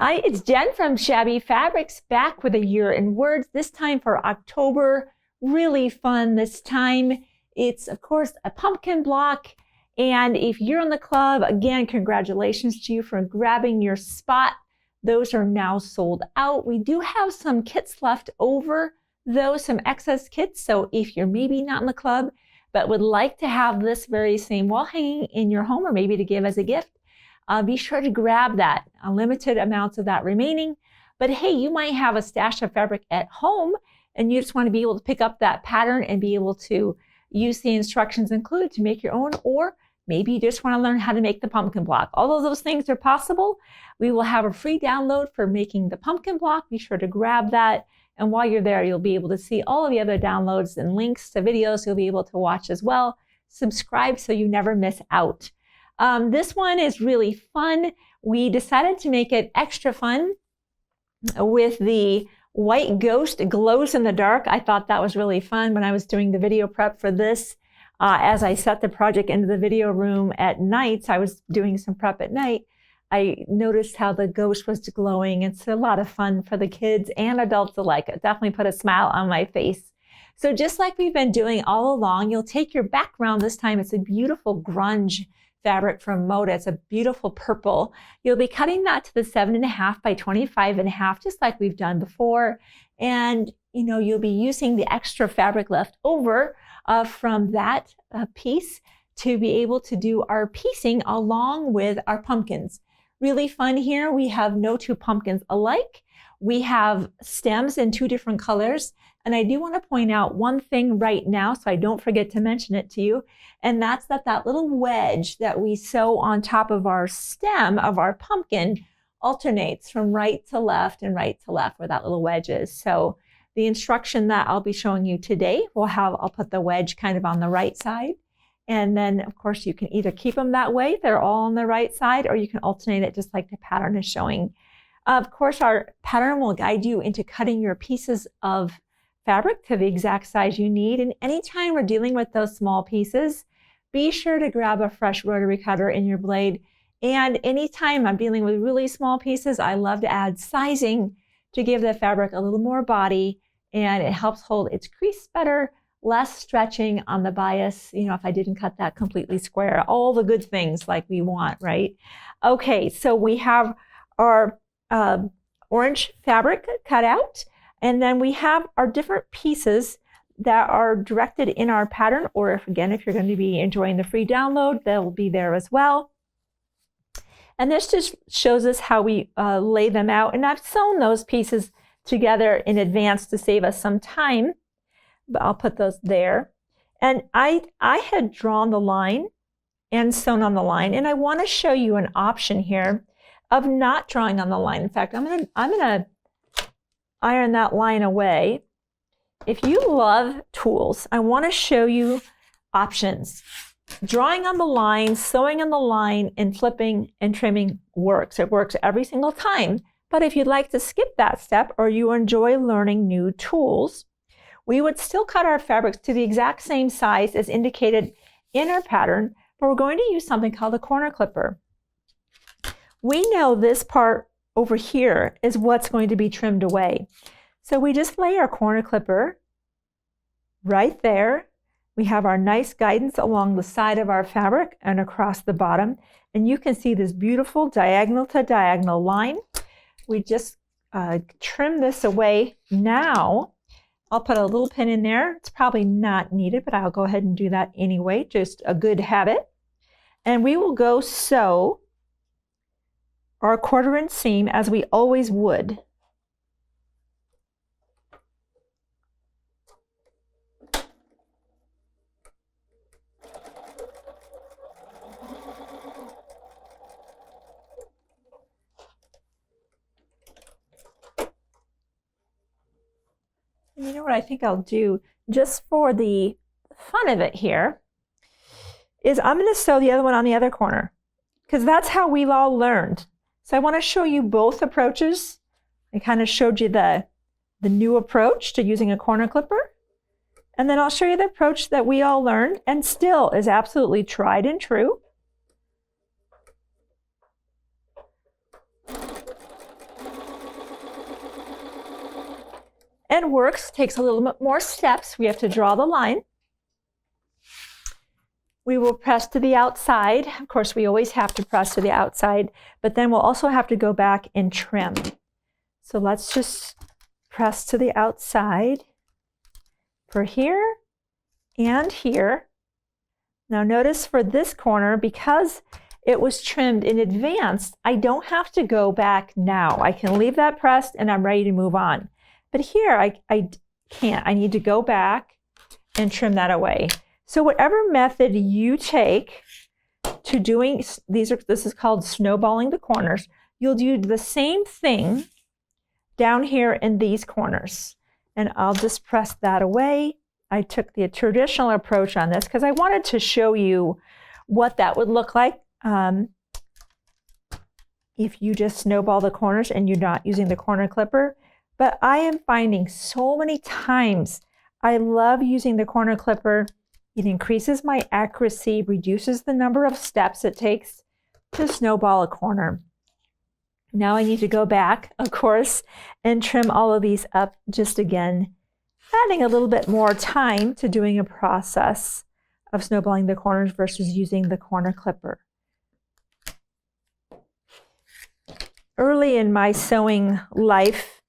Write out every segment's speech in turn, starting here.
Hi, it's Jen from Shabby Fabrics, back with a year in words, this time for October. Really fun this time. It's, of course, a pumpkin block. And if you're in the club, again, congratulations to you for grabbing your spot. Those are now sold out. We do have some kits left over, though, some excess kits. So if you're maybe not in the club, but would like to have this very same wall hanging in your home or maybe to give as a gift, be sure to grab that. Limited amounts of that remaining. But hey, you might have a stash of fabric at home and you just want to be able to pick up that pattern and be able to use the instructions included to make your own, or maybe you just want to learn how to make the pumpkin block. All of those things are possible. We will have a free download for making the pumpkin block. Be sure to grab that. And while you're there, you'll be able to see all of the other downloads and links to videos you'll be able to watch as well. Subscribe so you never miss out. This one is really fun. We decided to make it extra fun with the white ghost glows in the dark. I thought that was really fun when I was doing the video prep for this. As I set the project into the video room at night, I was doing some prep at night, I noticed how the ghost was glowing. It's a lot of fun for the kids and adults alike. It definitely put a smile on my face. So just like we've been doing all along, you'll take your background this time. It's a beautiful grunge fabric from Moda. It's a beautiful purple. You'll be cutting that to the 7.5 by 25.5, just like we've done before. And you'll be using the extra fabric left over from that piece to be able to do our piecing along with our pumpkins. Really fun here. We have no two pumpkins alike. We have stems in two different colors. And I do want to point out one thing right now, so I don't forget to mention it to you. And that's that little wedge that we sew on top of our stem of our pumpkin alternates from right to left and right to left where that little wedge is. So the instruction that I'll be showing you today I'll put the wedge kind of on the right side. And then, of course, you can either keep them that way, they're all on the right side, or you can alternate it just like the pattern is showing. Of course, our pattern will guide you into cutting your pieces of fabric to the exact size you need. And anytime we're dealing with those small pieces, be sure to grab a fresh rotary cutter in your blade. And anytime I'm dealing with really small pieces, I love to add sizing to give the fabric a little more body, and it helps hold its crease better, less stretching on the bias, if I didn't cut that completely square, all the good things like we want, right? Okay, so we have our orange fabric cut out, and then we have our different pieces that are directed in our pattern, or if you're going to be enjoying the free download, they'll be there as well. And this just shows us how we lay them out. And I've sewn those pieces together in advance to save us some time, but I'll put those there. And I had drawn the line and sewn on the line, and I want to show you an option here of not drawing on the line. In fact, I'm gonna iron that line away. If you love tools, I want to show you options. Drawing on the line, sewing on the line, and flipping and trimming works. It works every single time. But if you'd like to skip that step, or you enjoy learning new tools, we would still cut our fabrics to the exact same size as indicated in our pattern, but we're going to use something called a corner clipper. We know this part over here is what's going to be trimmed away. So we just lay our corner clipper right there. We have our nice guidance along the side of our fabric and across the bottom. And you can see this beautiful diagonal to diagonal line. We just trim this away. Now, I'll put a little pin in there. It's probably not needed, but I'll go ahead and do that anyway, just a good habit. And we will go sew our 1/4 inch seam as we always would. You know what I think I'll do, just for the fun of it here, is I'm going to sew the other one on the other corner, because that's how we've all learned. So I want to show you both approaches. I kind of showed you the new approach to using a corner clipper, and then I'll show you the approach that we all learned and still is absolutely tried and true. and works. Takes a little bit more steps. We have to draw the line. We will press to the outside. Of course, we always have to press to the outside, but then we'll also have to go back and trim. So let's just press to the outside for here and here. Now notice for this corner, because it was trimmed in advance, I don't have to go back now. I can leave that pressed and I'm ready to move on. But here I can't. I need to go back and trim that away. So whatever method you take to doing, this is called snowballing the corners, you'll do the same thing down here in these corners. And I'll just press that away. I took the traditional approach on this because I wanted to show you what that would look like if you just snowball the corners and you're not using the corner clipper. But I am finding so many times I love using the corner clipper. It increases my accuracy, reduces the number of steps it takes to snowball a corner. Now I need to go back, of course, and trim all of these up just again, adding a little bit more time to doing a process of snowballing the corners versus using the corner clipper. Early in my sewing life,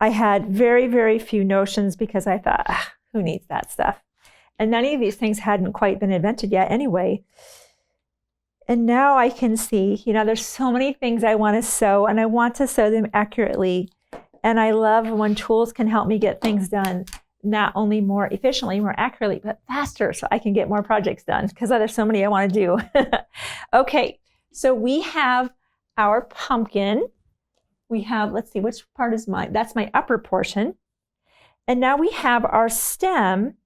I had very, very few notions because I thought, who needs that stuff? And many of these things hadn't quite been invented yet anyway. And now I can see, there's so many things I want to sew, and I want to sew them accurately. And I love when tools can help me get things done, not only more efficiently, more accurately, but faster, so I can get more projects done, because there's so many I want to do. Okay, so we have our pumpkin. We have, let's see, which part is mine? That's my upper portion. And now we have our stem.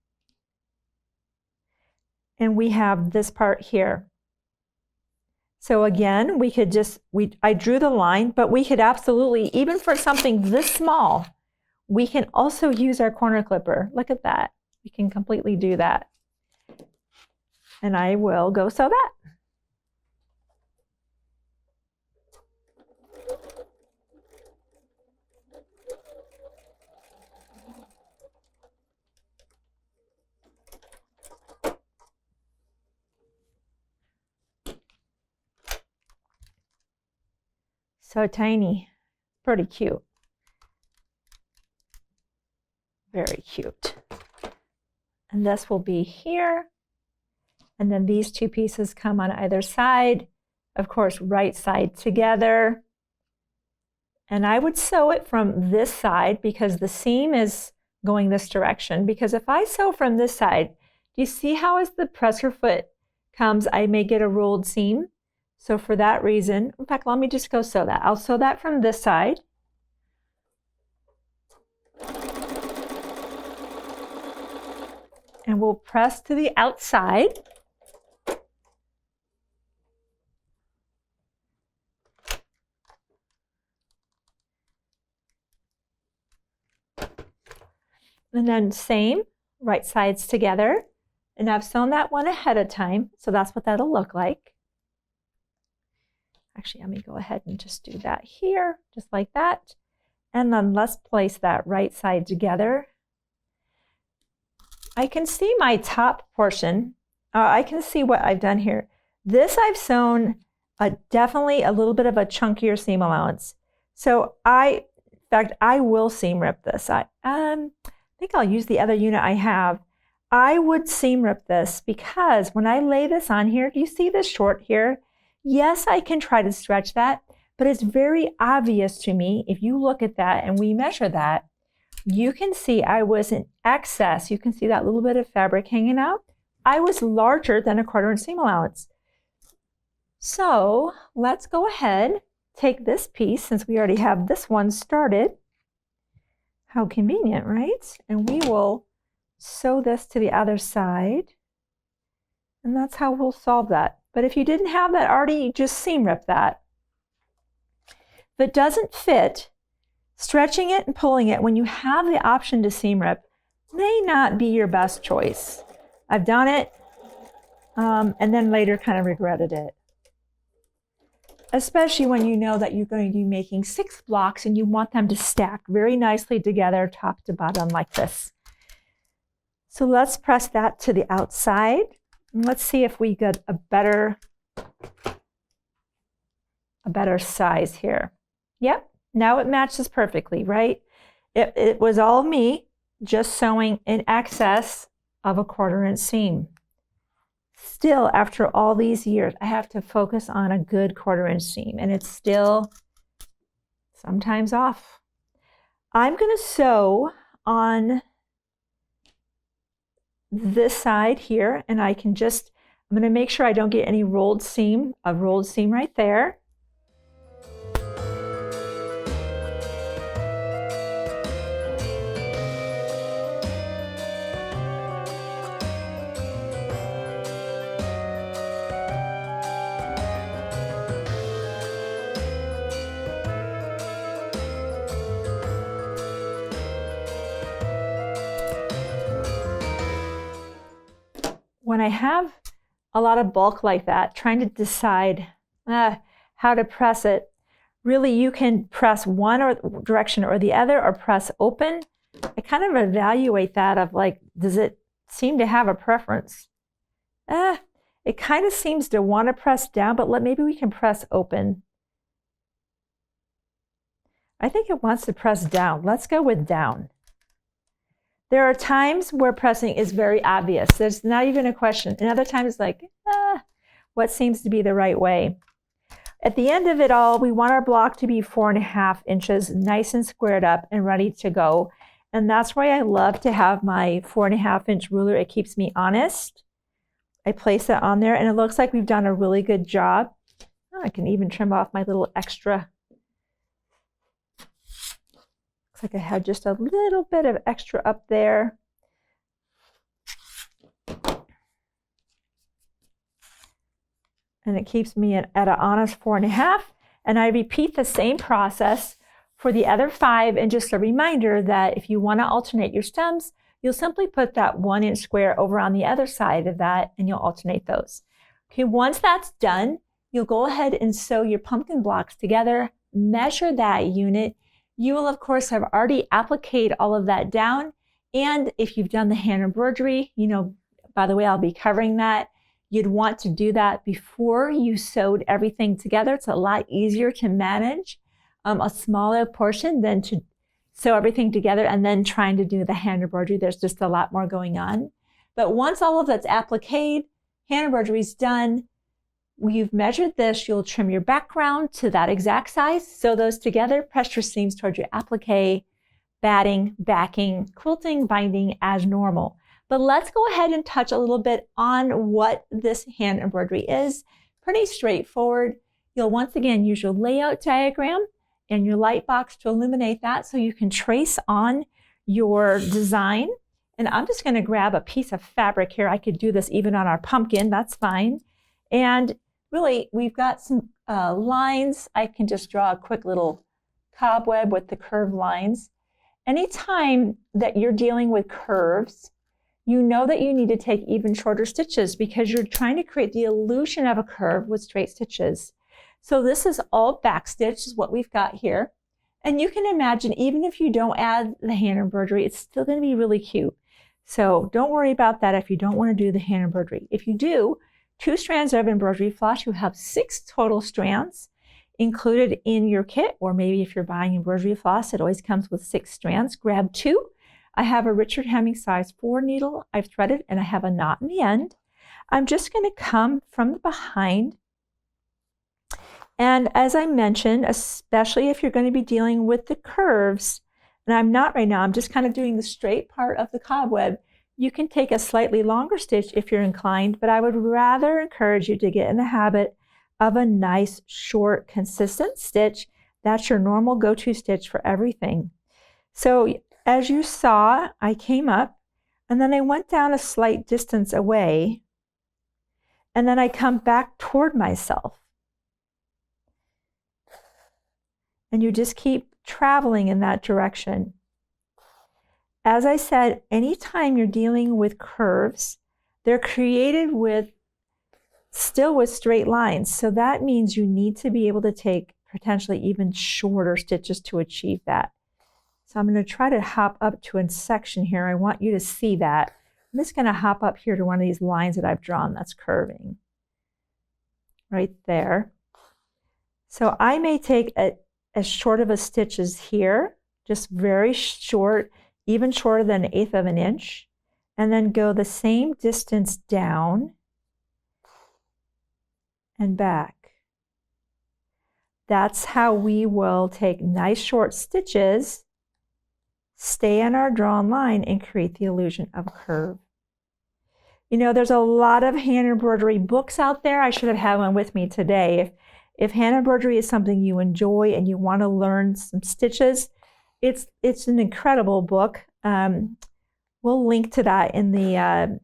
And we have this part here. So again, we could I drew the line, but we could absolutely, even for something this small, we can also use our corner clipper. Look at that. We can completely do that. And I will go sew that. So tiny, pretty cute. Very cute. And this will be here. And then these two pieces come on either side. Of course, right side together. And I would sew it from this side because the seam is going this direction. Because if I sew from this side, do you see how as the presser foot comes, I may get a rolled seam? So for that reason, in fact, let me just go sew that. I'll sew that from this side. And we'll press to the outside. And then same, right sides together. And I've sewn that one ahead of time, so that's what that'll look like. Actually, let me go ahead and just do that here, just like that. And then let's place that right side together. I can see my top portion. I can see what I've done here. This I've sewn definitely a little bit of a chunkier seam allowance. So in fact, I will seam rip this. I think I'll use the other unit I have. I would seam rip this because when I lay this on here, do you see this short here? Yes, I can try to stretch that, but it's very obvious to me. If you look at that and we measure that, you can see I was in excess. You can see that little bit of fabric hanging out. I was larger than a 1/4 inch seam allowance. So let's go ahead, take this piece, since we already have this one started. How convenient, right? And we will sew this to the other side. And that's how we'll solve that. But if you didn't have that already, just seam rip that. If it doesn't fit, stretching it and pulling it when you have the option to seam rip may not be your best choice. I've done it and then later kind of regretted it. especially when you know that you're going to be making 6 blocks and you want them to stack very nicely together, top to bottom like this. So let's press that to the outside. And let's see if we get a better size here. Yep, now it matches perfectly, right? It was all me just sewing in excess of a 1/4 inch seam. Still, after all these years, I have to focus on a good 1/4 inch seam, and it's still sometimes off. I'm going to sew on this side here, and I'm going to make sure I don't get any rolled seam, a rolled seam right there. When I have a lot of bulk like that, trying to decide how to press it, really you can press one direction or the other, or press open. I kind of evaluate that of like, does it seem to have a preference? It kind of seems to want to press down, but maybe we can press open. I think it wants to press down. Let's go with down. There are times where pressing is very obvious. There's not even a question. And other times it's like, what seems to be the right way? At the end of it all, we want our block to be 4.5 inches, nice and squared up and ready to go. And that's why I love to have my 4.5 inch ruler. It keeps me honest. I place it on there and it looks like we've done a really good job. I can even trim off my little extra. Like I have just a little bit of extra up there. And it keeps me at an honest 4.5. And I repeat the same process for the other 5. And just a reminder that if you want to alternate your stems, you'll simply put that 1 inch square over on the other side of that and you'll alternate those. Okay, once that's done, you'll go ahead and sew your pumpkin blocks together, measure that unit. You will, of course, have already appliqued all of that down. And if you've done the hand embroidery, by the way, I'll be covering that. You'd want to do that before you sewed everything together. It's a lot easier to manage a smaller portion than to sew everything together and then trying to do the hand embroidery. There's just a lot more going on. But once all of that's appliqued, hand embroidery is done, you've measured this, you'll trim your background to that exact size. Sew those together, press your seams towards your applique, batting, backing, quilting, binding as normal. But let's go ahead and touch a little bit on what this hand embroidery is. Pretty straightforward. You'll once again use your layout diagram and your light box to illuminate that so you can trace on your design. And I'm just going to grab a piece of fabric here. I could do this even on our pumpkin, that's fine. And really, we've got some lines. I can just draw a quick little cobweb with the curved lines. Anytime that you're dealing with curves, you know that you need to take even shorter stitches because you're trying to create the illusion of a curve with straight stitches. So this is all backstitch is what we've got here. And you can imagine, even if you don't add the hand embroidery, it's still going to be really cute. So don't worry about that if you don't want to do the hand embroidery. If you do, 2 strands of embroidery floss, you have 6 total strands included in your kit, or maybe if you're buying embroidery floss, it always comes with 6 strands. Grab 2. I have a Richard Hemming size 4 needle I've threaded, and I have a knot in the end. I'm just going to come from the behind. And as I mentioned, especially if you're going to be dealing with the curves, and I'm not right now, I'm just kind of doing the straight part of the cobweb. You can take a slightly longer stitch if you're inclined, but I would rather encourage you to get in the habit of a nice, short, consistent stitch. That's your normal go-to stitch for everything. So as you saw, I came up and then I went down a slight distance away and then I come back toward myself. And you just keep traveling in that direction. As I said, anytime you're dealing with curves, they're created with still with straight lines. So that means you need to be able to take potentially even shorter stitches to achieve that. So I'm going to try to hop up to a section here. I want you to see that. I'm just going to hop up here to one of these lines that I've drawn that's curving. Right there. So I may take as short of a stitch as here, just very short, even shorter than 1/8 of an inch, and then go the same distance down and back. That's how we will take nice short stitches, stay on our drawn line, and create the illusion of a curve. You know, there's a lot of hand embroidery books out there. I should have had one with me today. If hand embroidery is something you enjoy and you want to learn some stitches, it's an incredible book. We'll link to that in the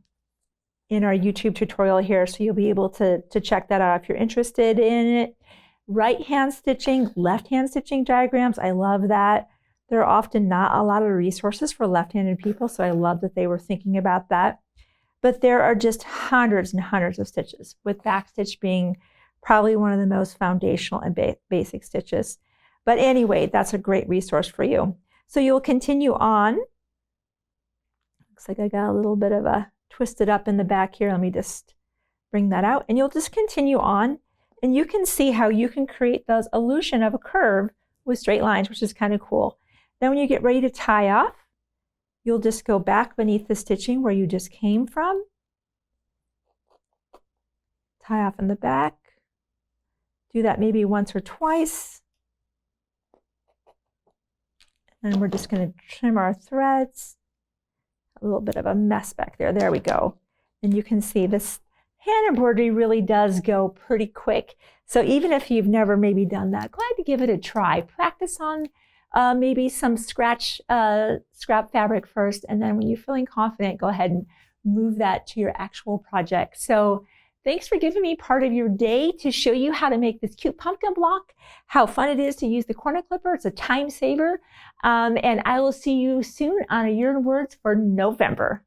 in our YouTube tutorial here, so you'll be able to check that out if you're interested in it. Right hand stitching, left hand stitching diagrams, I love that. There are often not a lot of resources for left-handed people, so I love that they were thinking about that. But there are just hundreds and hundreds of stitches, with backstitch being probably one of the most foundational and basic stitches. But anyway, that's a great resource for you. So you'll continue on. Looks like I got a little bit of a twisted up in the back here. Let me just bring that out. And you'll just continue on. And you can see how you can create those illusion of a curve with straight lines, which is kind of cool. Then when you get ready to tie off, you'll just go back beneath the stitching where you just came from. Tie off in the back. Do that maybe once or twice. And we're just going to trim our threads. A little bit of a mess back there. There we go. And you can see this hand embroidery really does go pretty quick. So even if you've never maybe done that, glad to give it a try. Practice on maybe some scrap fabric first, and then when you're feeling confident, go ahead and move that to your actual project. So thanks for giving me part of your day to show you how to make this cute pumpkin block, how fun it is to use the corner clipper. It's a time saver. And I will see you soon on A Year in Words for November.